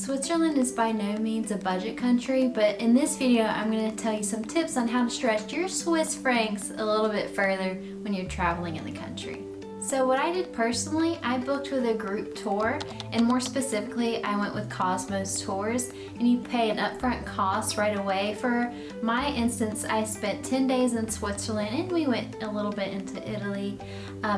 Switzerland is by no means a budget country, but in this video I'm going to tell you some tips on how to stretch your Swiss francs a little bit further when you're traveling in the country. So what I did personally, I booked with a group tour, and more specifically I went with Cosmos Tours, and you pay an upfront cost right away. For my instance, I spent 10 days in Switzerland and we went a little bit into Italy.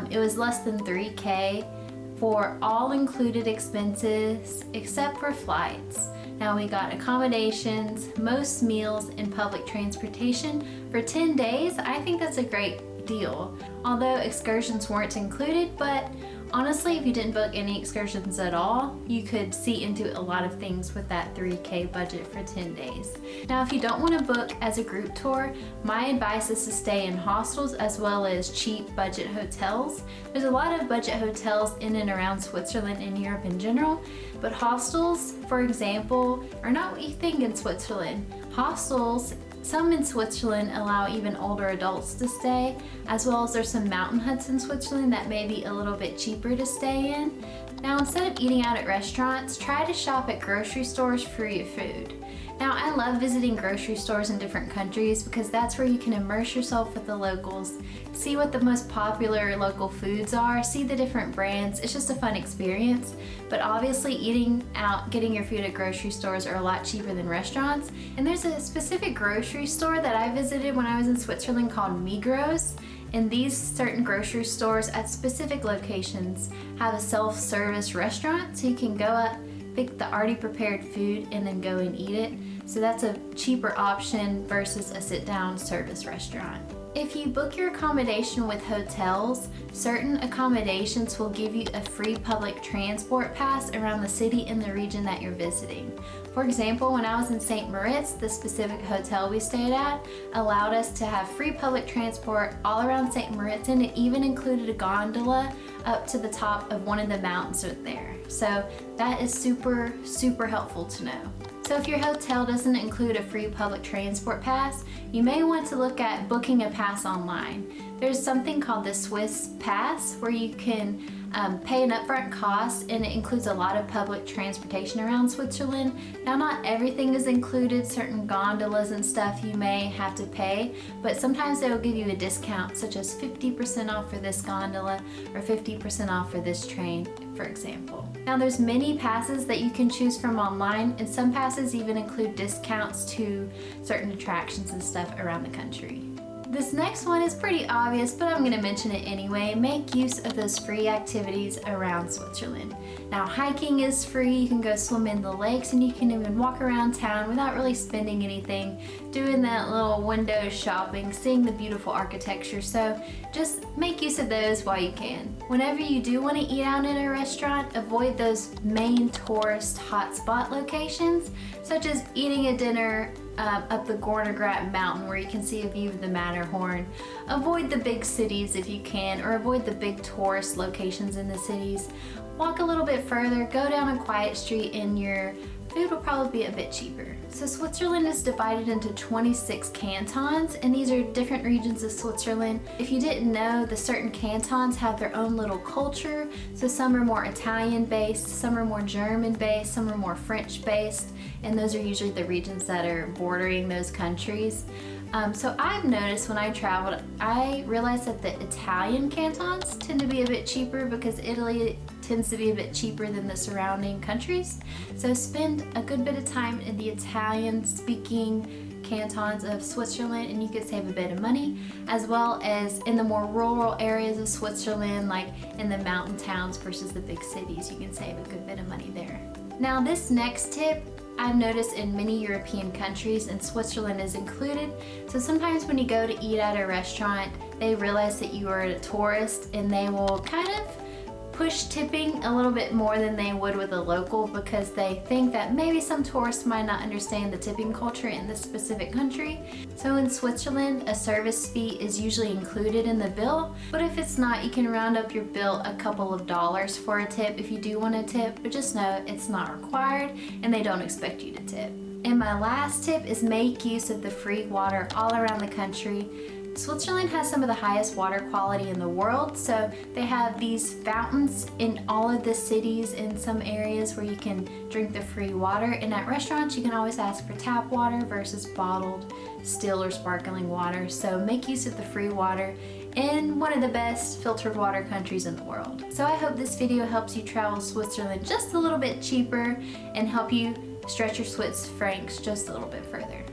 It was less than $3,000 for all included expenses except for flights. Now we got accommodations, most meals, and public transportation for 10 days. I think that's a great deal. Although excursions weren't included, but honestly, if you didn't book any excursions at all, you could see into a lot of things with that $3,000 budget for 10 days. Now, if you don't want to book as a group tour, my advice is to stay in hostels as well as cheap budget hotels. There's a lot of budget hotels in and around Switzerland and Europe in general, but hostels, for example, are not what you think in Switzerland. Hostels, some in Switzerland, allow even older adults to stay, as well as there's some mountain huts in Switzerland that may be a little bit cheaper to stay in. Now, instead of eating out at restaurants, try to shop at grocery stores for your food. Now, I love visiting grocery stores in different countries because that's where you can immerse yourself with the locals, see what the most popular local foods are, see the different brands. It's just a fun experience. But obviously, eating out, getting your food at grocery stores are a lot cheaper than restaurants. And there's a specific grocery store that I visited when I was in Switzerland called Migros. And these certain grocery stores at specific locations have a self-service restaurant, so you can go up, pick the already prepared food, and then go and eat it. So that's a cheaper option versus a sit-down service restaurant. If you book your accommodation with hotels, certain accommodations will give you a free public transport pass around the city and the region that you're visiting. For example, when I was in St. Moritz, the specific hotel we stayed at allowed us to have free public transport all around St. Moritz, and it even included a gondola up to the top of one of the mountains right there. So that is super, super helpful to know. So if your hotel doesn't include a free public transport pass, you may want to look at booking a pass online. There's something called the Swiss Pass where you can pay an upfront cost, and it includes a lot of public transportation around Switzerland. Now, not everything is included. Certain gondolas and stuff you may have to pay, but sometimes they will give you a discount, such as 50% off for this gondola or 50% off for this train, for example. Now, there's many passes that you can choose from online, and some passes even include discounts to certain attractions and stuff around the country. This next one is pretty obvious, but I'm going to mention it anyway. Make use of those free activities around Switzerland. Now, hiking is free. You can go swim in the lakes, and you can even walk around town without really spending anything, doing that little window shopping, seeing the beautiful architecture. So just make use of those while you can. Whenever you do want to eat out in a restaurant, avoid those main tourist hotspot locations, such as eating a dinner up the Gornergrat mountain where you can see a view of the Matterhorn. Avoid the big cities if you can, or avoid the big tourist locations in the cities. Walk a little bit further, go down a quiet street, and your food will probably be a bit cheaper. So Switzerland is divided into 26 cantons, and these are different regions of Switzerland. If you didn't know, the certain cantons have their own little culture. So some are more Italian based, some are more German based, some are more French based, and those are usually the regions that are bordering those countries. So I've noticed when I traveled, I realized that the Italian cantons tend to be a bit cheaper because Italy tends to be a bit cheaper than the surrounding countries. So spend a good bit of time in the Italian-speaking cantons of Switzerland, and you could save a bit of money, as well as in the more rural areas of Switzerland, like in the mountain towns versus the big cities. You can save a good bit of money there. Now, this next tip I've noticed in many European countries, and Switzerland is included. So sometimes when you go to eat at a restaurant, they realize that you are a tourist, and they will kind of push tipping a little bit more than they would with a local, because they think that maybe some tourists might not understand the tipping culture in this specific country. So in Switzerland, a service fee is usually included in the bill, but if it's not, you can round up your bill a couple of dollars for a tip if you do want a tip, but just know it's not required and they don't expect you to tip. And my last tip is make use of the free water all around the country. Switzerland has some of the highest water quality in the world, so they have these fountains in all of the cities in some areas where you can drink the free water, and at restaurants you can always ask for tap water versus bottled, still, or sparkling water. So make use of the free water in one of the best filtered water countries in the world. So I hope this video helps you travel Switzerland just a little bit cheaper and help you stretch your Swiss francs just a little bit further.